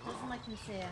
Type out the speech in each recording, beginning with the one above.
Kızma kimseye.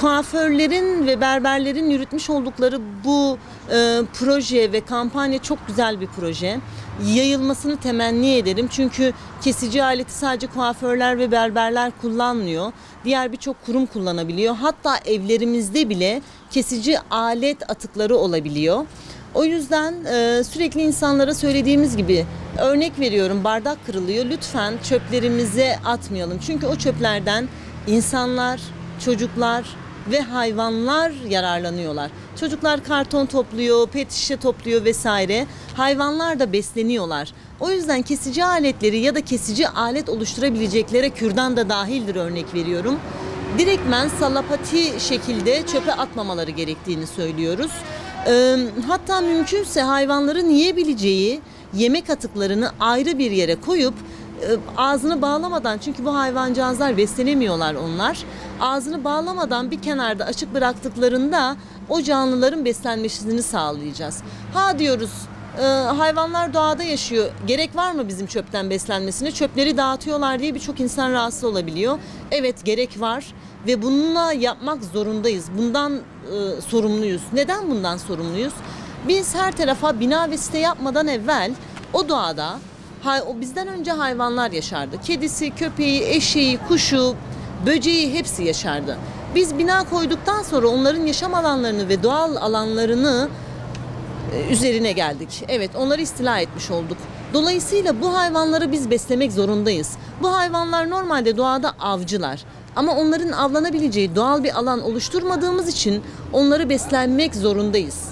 Kuaförlerin ve berberlerin yürütmüş oldukları bu proje ve kampanya çok güzel bir proje. Yayılmasını temenni ederim. Çünkü kesici aleti sadece kuaförler ve berberler kullanmıyor. Diğer birçok kurum kullanabiliyor. Hatta evlerimizde bile kesici alet atıkları olabiliyor. O yüzden sürekli insanlara söylediğimiz gibi, örnek veriyorum, bardak kırılıyor. Lütfen çöplerimize atmayalım. Çünkü o çöplerden insanlar, çocuklar ve hayvanlar yararlanıyorlar. Çocuklar karton topluyor, pet şişe topluyor vesaire. Hayvanlar da besleniyorlar. O yüzden kesici aletleri ya da kesici alet oluşturabileceklere kürdan da dahildir, örnek veriyorum. Direktmen salapati şekilde çöpe atmamaları gerektiğini söylüyoruz. Hatta mümkünse hayvanların yiyebileceği yemek atıklarını ayrı bir yere koyup ağzını bağlamadan, çünkü bu hayvancağızlar beslenemiyorlar onlar. Ağzını bağlamadan bir kenarda açık bıraktıklarında o canlıların beslenmesini sağlayacağız. Ha diyoruz, hayvanlar doğada yaşıyor. Gerek var mı bizim çöpten beslenmesine? Çöpleri dağıtıyorlar diye birçok insan rahatsız olabiliyor. Evet, gerek var ve bununla yapmak zorundayız. Bundan sorumluyuz. Neden bundan sorumluyuz? Biz her tarafa bina ve site yapmadan evvel o doğada bizden önce hayvanlar yaşardı. Kedisi, köpeği, eşeği, kuşu, böceği hepsi yaşardı. Biz bina koyduktan sonra onların yaşam alanlarını ve doğal alanlarını üzerine geldik. Evet, onları istila etmiş olduk. Dolayısıyla bu hayvanları biz beslemek zorundayız. Bu hayvanlar normalde doğada avcılar. Ama onların avlanabileceği doğal bir alan oluşturmadığımız için onları beslenmek zorundayız.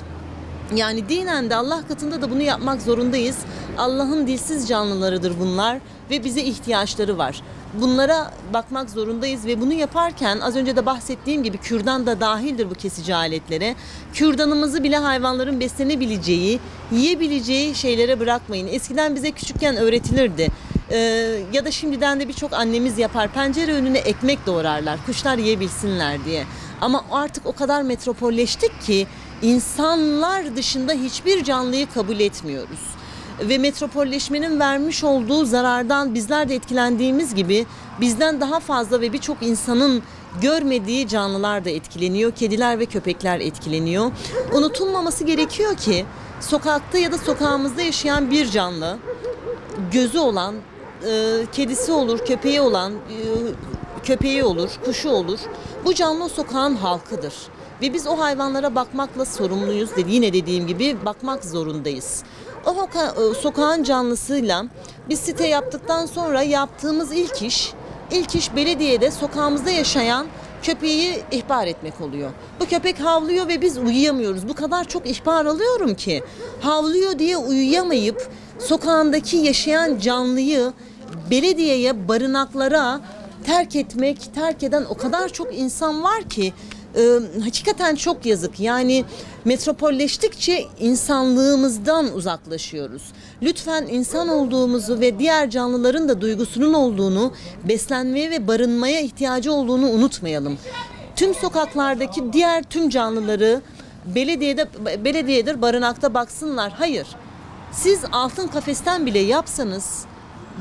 Yani dinen de Allah katında da bunu yapmak zorundayız. Allah'ın dilsiz canlılarıdır bunlar ve bize ihtiyaçları var. Bunlara bakmak zorundayız ve bunu yaparken az önce de bahsettiğim gibi kürdan da dahildir bu kesici aletlere. Kürdanımızı bile hayvanların beslenebileceği, yiyebileceği şeylere bırakmayın. Eskiden bize küçükken öğretilirdi. Ya da şimdiden de birçok annemiz yapar. Pencere önüne ekmek doğrarlar, kuşlar yiyebilsinler diye. Ama artık o kadar metropolleştik ki insanlar dışında hiçbir canlıyı kabul etmiyoruz. Ve metropolleşmenin vermiş olduğu zarardan bizler de etkilendiğimiz gibi bizden daha fazla ve birçok insanın görmediği canlılar da etkileniyor. Kediler ve köpekler etkileniyor. Unutulmaması gerekiyor ki sokakta ya da sokağımızda yaşayan bir canlı, gözü olan, kedisi olur, köpeği olan, köpeği olur, kuşu olur. Bu canlı o sokağın halkıdır. Ve biz o hayvanlara bakmakla sorumluyuz. Yine dediğim gibi bakmak zorundayız. O sokağın canlısıyla biz site yaptıktan sonra yaptığımız ilk iş belediyede sokağımızda yaşayan köpeği ihbar etmek oluyor. Bu köpek havlıyor ve biz uyuyamıyoruz. Bu kadar çok ihbar alıyorum ki havlıyor diye uyuyamayıp sokağındaki yaşayan canlıyı belediyeye, barınaklara terk eden o kadar çok insan var ki hakikaten çok yazık. Yani metropolleştikçe insanlığımızdan uzaklaşıyoruz. Lütfen insan olduğumuzu ve diğer canlıların da duygusunun olduğunu, beslenmeye ve barınmaya ihtiyacı olduğunu unutmayalım. Tüm sokaklardaki diğer tüm canlıları belediyedir, barınakta baksınlar. Hayır. Siz altın kafesten bile yapsanız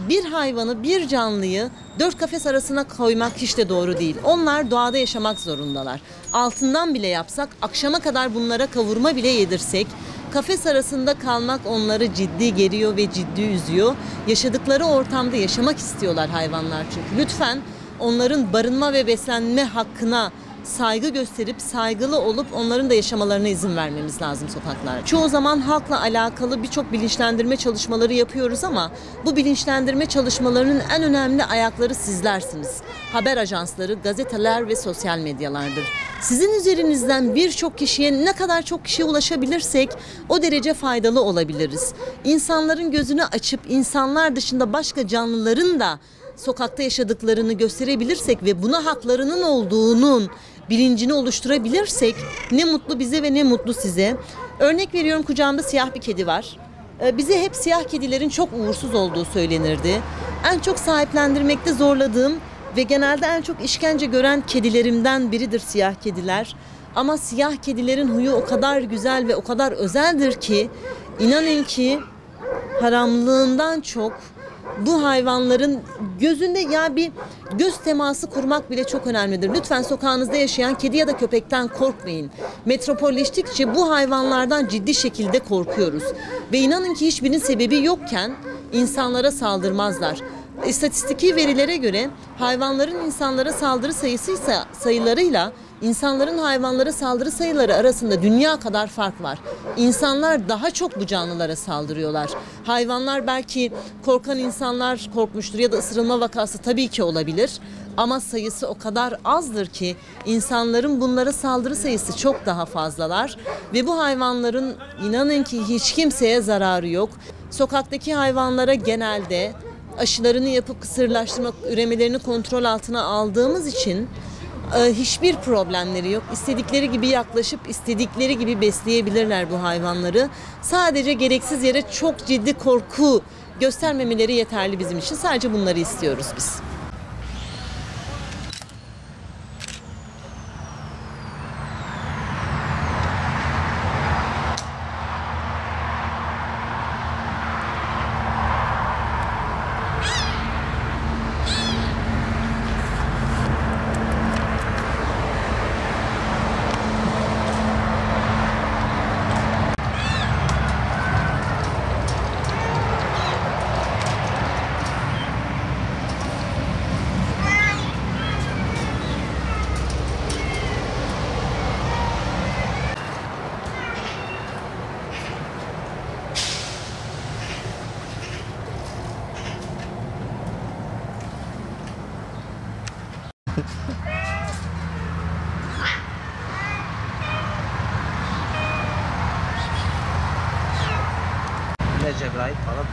bir hayvanı, bir canlıyı 4 kafes arasına koymak hiç de doğru değil. Onlar doğada yaşamak zorundalar. Altından bile yapsak, akşama kadar bunlara kavurma bile yedirsek, kafes arasında kalmak onları ciddi geriyor ve ciddi üzüyor. Yaşadıkları ortamda yaşamak istiyorlar hayvanlar çünkü. Lütfen onların barınma ve beslenme hakkına saygı gösterip saygılı olup onların da yaşamalarına izin vermemiz lazım sokaklarda. Çoğu zaman halkla alakalı birçok bilinçlendirme çalışmaları yapıyoruz ama bu bilinçlendirme çalışmalarının en önemli ayakları sizlersiniz. Haber ajansları, gazeteler ve sosyal medyalardır. Sizin üzerinizden birçok kişiye, ne kadar çok kişiye ulaşabilirsek o derece faydalı olabiliriz. İnsanların gözünü açıp insanlar dışında başka canlıların da sokakta yaşadıklarını gösterebilirsek ve buna haklarının olduğunun bilincini oluşturabilirsek ne mutlu bize ve ne mutlu size. Örnek veriyorum, kucağımda siyah bir kedi var. Bize hep siyah kedilerin çok uğursuz olduğu söylenirdi. En çok sahiplendirmekte zorladığım ve genelde en çok işkence gören kedilerimden biridir siyah kediler. Ama siyah kedilerin huyu o kadar güzel ve o kadar özeldir ki inanın ki haramlığından çok bu hayvanların gözünde bir göz teması kurmak bile çok önemlidir. Lütfen sokağınızda yaşayan kedi ya da köpekten korkmayın. Metropolleştikçe bu hayvanlardan ciddi şekilde korkuyoruz. Ve inanın ki hiçbirinin sebebi yokken insanlara saldırmazlar. İstatistiki verilere göre hayvanların insanlara saldırı sayılarıyla insanların hayvanlara saldırı sayıları arasında dünya kadar fark var. İnsanlar daha çok bu canlılara saldırıyorlar. Hayvanlar, belki korkan insanlar korkmuştur ya da ısırılma vakası tabii ki olabilir. Ama sayısı o kadar azdır ki insanların bunlara saldırı sayısı çok daha fazlalar. Ve bu hayvanların inanın ki hiç kimseye zararı yok. Sokaktaki hayvanlara genelde aşılarını yapıp kısırlaştırmak, üremelerini kontrol altına aldığımız için hiçbir problemleri yok. İstedikleri gibi yaklaşıp istedikleri gibi besleyebilirler bu hayvanları. Sadece gereksiz yere çok ciddi korku göstermemeleri yeterli bizim için. Sadece bunları istiyoruz biz. Ne Cebrail falan.